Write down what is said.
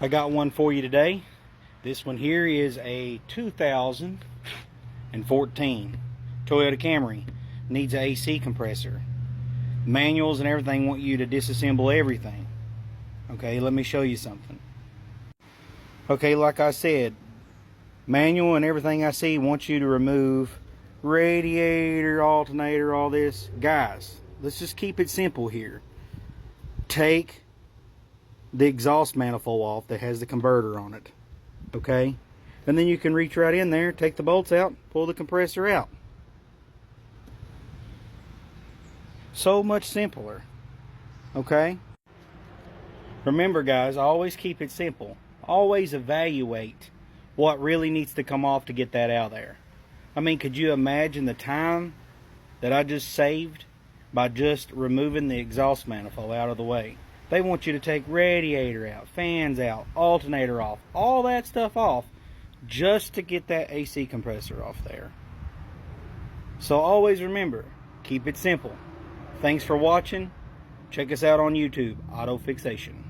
I got one for you today. This one here is a 2014 Toyota Camry. Needs an AC compressor. Manuals and everything want you to disassemble everything. Okay, let me show you something. Okay, like I said, manual and everything I see wants you to remove radiator, alternator, all this. Guys, let's just keep it simple here. Take the exhaust manifold off that has the converter on it. Okay, and then you can reach right in there, take the bolts out, pull the compressor out. So much simpler. Okay, remember guys, always keep it simple. Always evaluate what really needs to come off to get that out of there. I mean, could you imagine the time that I just saved by just removing the exhaust manifold out of the way? They want you to take radiator out, fans out, alternator off, all that stuff off just to get that AC compressor off there. So always remember, keep it simple. Thanks for watching. Check us out on YouTube, Auto Fixation.